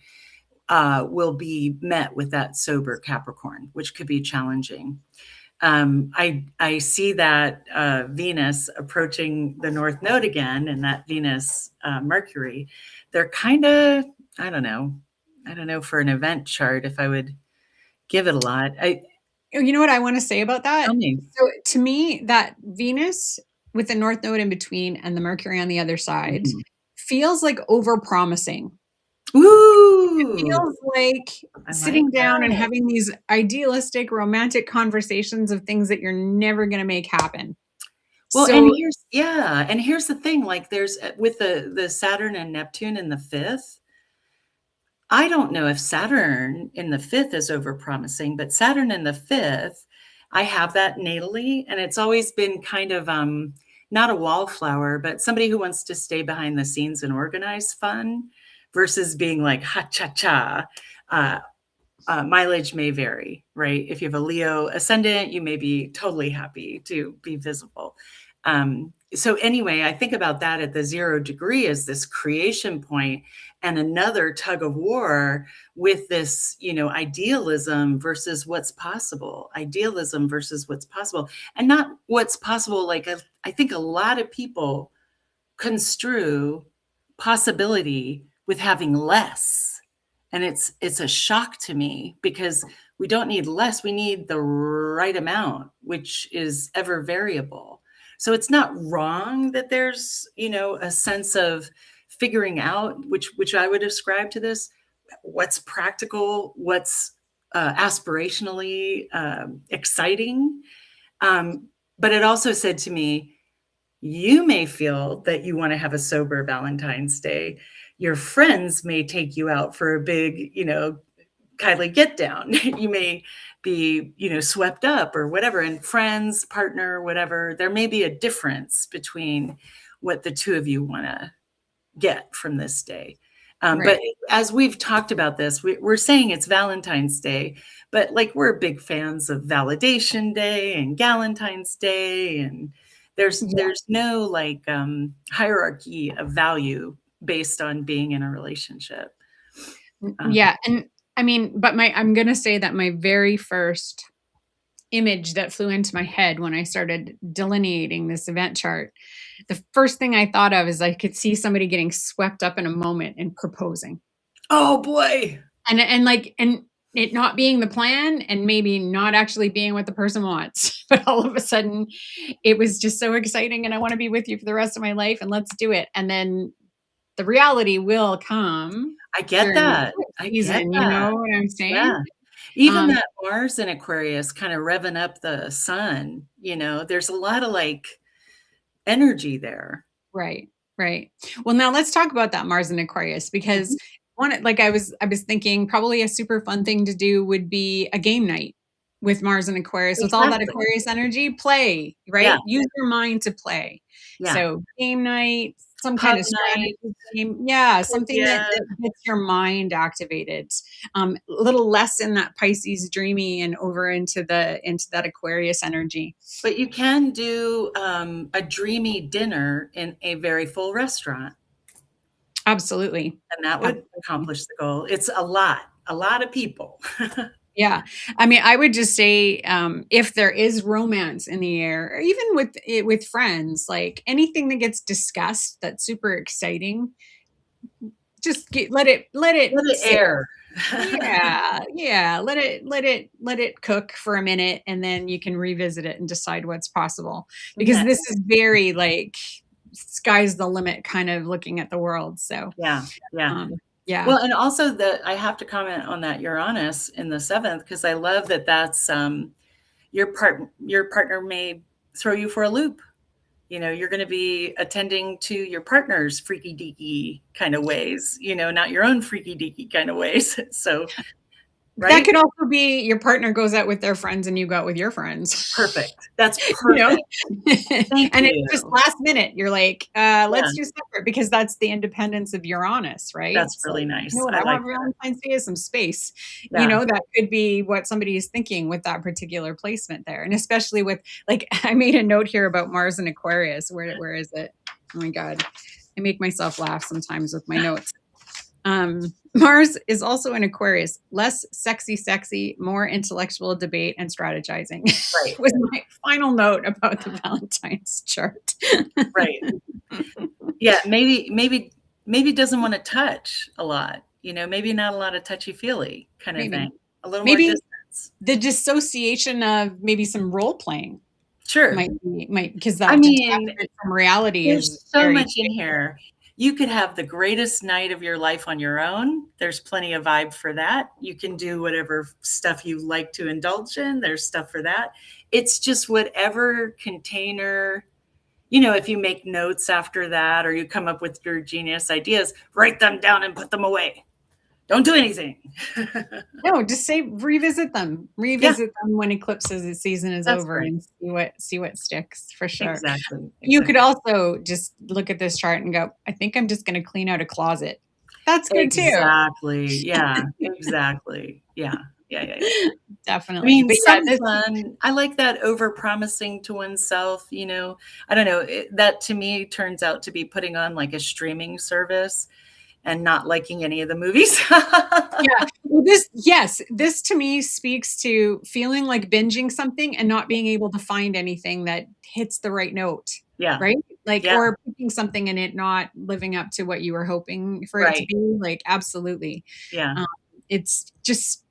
will be met with that sober Capricorn, which could be challenging. I see that Venus approaching the North Node again, and that Venus Mercury. They're kind of I don't know. I don't know for an event chart if I would give it a lot. I Oh, you know what I want to say about tell that? me. So to me, that Venus with the North Node in between and the Mercury on the other side Mhm. feels like over promising. It Ooh, feels like I like sitting down and that. having these idealistic, romantic conversations of things that you're never going to make happen. Well, and So here's the thing. Like, there's with the Saturn and Neptune in the fifth. I don't know if Saturn in the fifth is overpromising, but Saturn in the fifth, I have that natally, and it's always been kind of not a wallflower, but somebody who wants to stay behind the scenes and organize fun versus being like ha cha cha. Uh, Mileage may vary, right? If you have a Leo ascendant, you may be totally happy to be visible. So anyway, I think about that at the 0 degree as this creation point and another tug of war with this, idealism versus what's possible, idealism versus what's possible, and not what's possible. Like I think a lot of people construe possibility with having less. And it's a shock to me because we don't need less, we need the right amount, which is ever variable. So it's not wrong that there's, a sense of figuring out which I would ascribe to this, what's practical, what's aspirationally exciting. Um, but it also said to me, you may feel that you want to have a sober Valentine's Day. Your friends may take you out for a big, kindly get down. You may be, swept up or whatever. And friends, partner, whatever, there may be a difference between what the two of you want to get from this day. But Right. as we've talked about this, we're saying it's Valentine's Day, but like we're big fans of Validation Day and Galentine's Day, and Yeah. there's no like hierarchy of value based on being in a relationship. Um, Yeah, and I mean, but I'm gonna say that my very first image that flew into my head when I started delineating this event chart, the first thing I thought of is I could see somebody getting swept up in a moment and proposing. oh boy, And it not being the plan and maybe not actually being what the person wants. But all of a sudden, it was just so exciting and I wanna be with you for the rest of my life and let's do it. And then the reality will come I get during the that. eclipse I get season, you that. know what I'm saying? Yeah. Even Um, that Mars in Aquarius kind of revving up the sun, there's a lot of like energy there. right, right. Well, now let's talk about that Mars in Aquarius Mhm. because I was thinking probably a super fun thing to do would be a game night with Mars and Aquarius. With all that Exactly. Aquarius energy, play, Yeah, right? Use your mind to play. yeah. So game night, some kind Pub of night, strategy game. Yeah, something that trivia. that gets your mind activated. A little less in that Pisces dreamy and over into that Aquarius energy. But you can do, a dreamy dinner in a very full restaurant, Absolutely. and that would Absolutely. accomplish the goal. It's a lot of people. Yeah. I mean, I would just say, if there is romance in the air, or even with friends, like anything that gets discussed that's super exciting, just let it Let it sit. air. Yeah, yeah. Let it cook for a minute, and then you can revisit it and decide what's possible. Because Okay. this is very like sky's the limit kind of looking at the world. So, Yeah, yeah. um, yeah, Well, and also I have to comment on that Uranus in the 7th because I love that that's, your partner may throw you for a loop. You're gonna be attending to your partner's freaky deaky kind of ways, not your own freaky deaky kind of ways. So, that right? could also be your partner goes out with their friends and you go out with your friends. Perfect. That's You know? perfect. Thank And it's just you. last minute, you're like, Yeah, "Let's do separate," because that's the independence of Uranus, right? that's It's like, really "You know nice. what? I I like want that. Valentine's Day is some space." Yeah. That could be what somebody is thinking with that particular placement there, and especially with like, I made a note here about Mars and Aquarius. Where is it? Oh my god. I make myself laugh sometimes with my notes. Mars is also in Aquarius, less sexy, more intellectual debate and strategizing Right, was my final note about the Valentine's chart. right. Yeah, maybe doesn't wanna touch a lot, maybe not a lot of touchy-feely kinda thing. Maybe. A little more Maybe distance. the dissociation of maybe some role playing Sure. might because I that mean, detachment from reality is there's so very much in here. You could have the greatest night of your life on your own. There's plenty of vibe for that. You can do whatever stuff you like to indulge in. There's stuff for that. It's just whatever container, if you make notes after that or you come up with your genius ideas, write them down and put them away. Don't do anything. no, just say revisit them. Yeah, Revisit them when eclipses season is that's over right. and see what sticks for sure. Exactly. You could Exactly. also just look at this chart and go, "I think I'm just gonna clean out a closet." That's good too. Exactly. Yeah, exactly. Yeah. Yeah, yeah, yeah. I Definitely. mean, But yeah, some this fun. I like that over-promising to oneself. I don't know, that to me turns out to be putting on, like, a streaming service and not liking any of the movies. yeah. Well, this to me speaks to feeling like binging something and not being able to find anything that hits the right note, Yeah, right? Like, yeah, or picking something and it not living up to what you were hoping for it to right. be, like, absolutely. Yeah, Um, it's just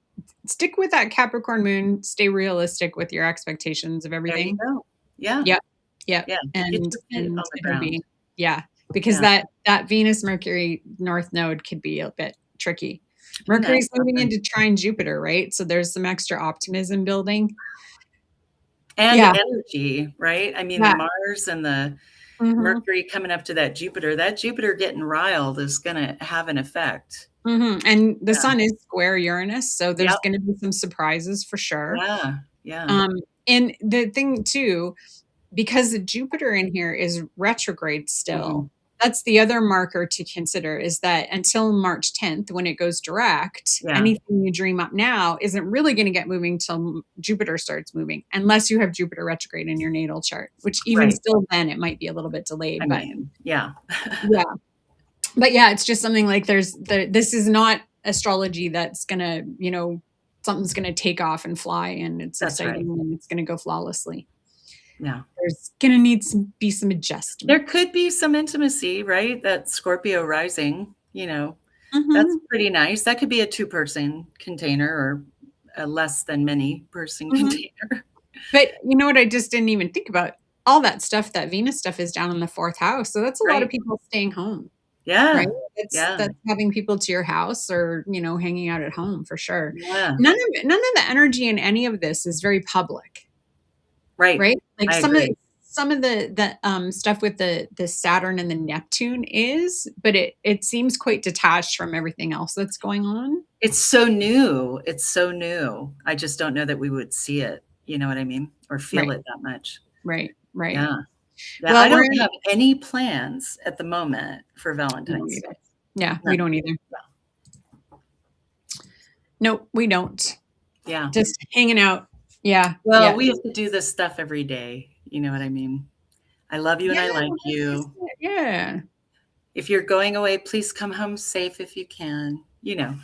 stick with that Capricorn moon, stay realistic with your expectations of there you everything. go. Yeah, Yep, yep, yeah. Get your feet and on the it'll ground. be yeah, because Yeah. that Venus-Mercury north node could be a bit tricky. Isn't that Mercury's moving something? into trine Jupiter, right? So there's some extra optimism building. And Yeah, energy, right? I mean, the yeah, Mars and the mhm, Mercury coming up to that Jupiter getting riled is gonna have an effect. mhm, and the Yeah. sun is square Uranus, so there's Yep. gonna be some surprises for sure. Yeah, yeah. Um, and the thing too, because Jupiter in here is retrograde Mhm. still, that's the other marker to consider, is that until March 10th, when it goes direct, Yeah. anything you dream up now isn't really going to get moving till Jupiter starts moving, unless you have Jupiter retrograde in your natal chart, which even Right. still then it might be a little bit I delayed. But mean, yeah. yeah, but yeah, it's just something like this is not astrology that's gonna, something's gonna take off and fly and it's That's right. exciting and it's gonna go flawlessly. Yeah. There's gonna need be some There adjustment. could be some intimacy, right? That Scorpio rising, that's Hmm. pretty nice. That could be a two-person container or a less than many person Hmm. container. But you know what? I just didn't even think about all that stuff. That Venus stuff is down in the fourth house, so that's a lot of Right? people staying home, right? Yeah. That's Yeah. having people to your house or hanging out at home for sure. Yeah. None of the energy in any of this is very public. Right. Right? Like I agree. some of the stuff with the Saturn and the Neptune is, but it seems quite detached from everything else that's going on. It's so new. It's so new. I just don't know that we would see it, you know what I mean? Or feel Right, it that much. right, right. Yeah. Yeah, I Well, we're don't in have any plans at the moment for we don't Valentine's Day. either. Yeah, we None. don't either. Nope, we don't. Yeah. Just hanging out. Yeah, Well, yeah. we have to do this stuff every day, you know what I mean? I love you and Yeah, I like that's just you. it. Yeah. If you're going away, please come home safe if you can, you know.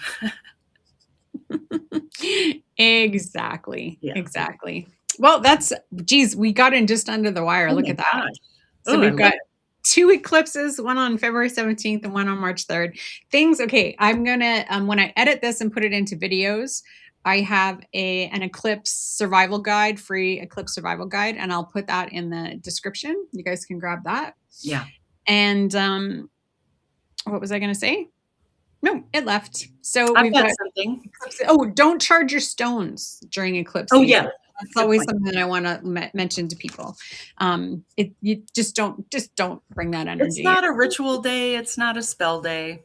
Exactly, Yeah. exactly. Well, geez, we got in just under the wire. Oh Look my at that. gosh. So Oh, I we've love got it. 2 eclipses, one on February 17th and one on March 3rd. Okay, I'm gonna, when I edit this and put it into videos, I have an eclipse survival guide, free eclipse survival guide, and I'll put that in the description. You guys can grab that. Yeah. And what was I gonna say? No, it left. So I've we've got got something. eclipse. Oh, don't charge your stones during eclipse Oh, season. yeah. That's Good always point. something that I want to mention to people. You just don't bring that It's energy. not a ritual day, it's not a spell day.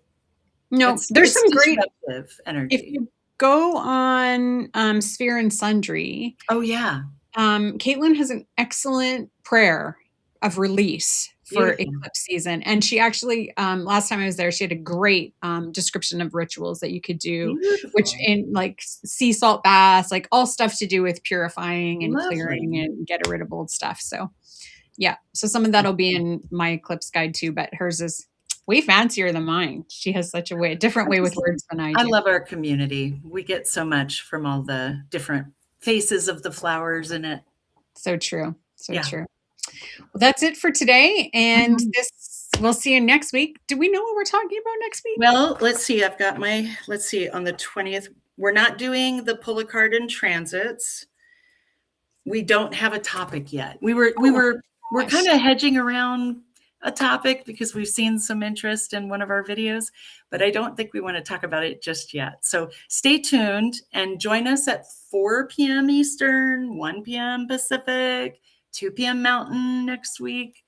No, It's there's it's some great. disruptive If energy. you go on Sphere and Sundry, Oh, yeah. Caitlin has an excellent prayer of release for Beautiful. eclipse season. And she actually, last time I was there, she had a great description of rituals that you could do, which Beautiful. in like sea salt baths, like all stuff to do with purifying and clearing Lovely. and get rid of old stuff. So yeah, so some of that'll be in my eclipse guide too, but hers is way fancier than mine. She has such a different I way with just words than I I do. love our community. We get so much from all the different faces of the flowers in it. So true. So Yeah. true. Well, that's it for today. And Mhm. we'll see you next week. Do we know what we're talking about next week? Well, let's see, let's see, on the 20th, we're not doing the pull a card in transits. We don't have a topic yet. Oh We're gosh. kind of hedging around a topic because we've seen some interest in one of our videos, but I don't think we want to talk about it just yet. So stay tuned and join us at 4 p.m. Eastern, 1 p.m. Pacific, 2 p.m. Mountain next week.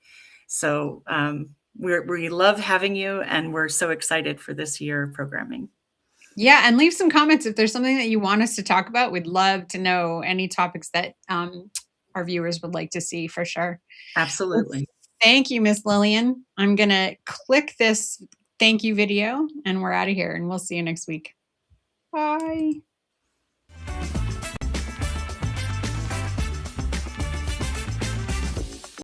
So we love having you, and we're so excited for this year of programming. Yeah, and leave some comments if there's something that you want us to talk about. We'd love to know any topics that our viewers would like to see for sure. Well, Absolutely. thank you, Miss Lillian. I'm going to click this thank you video and we're out of here and we'll see you next week. Bye.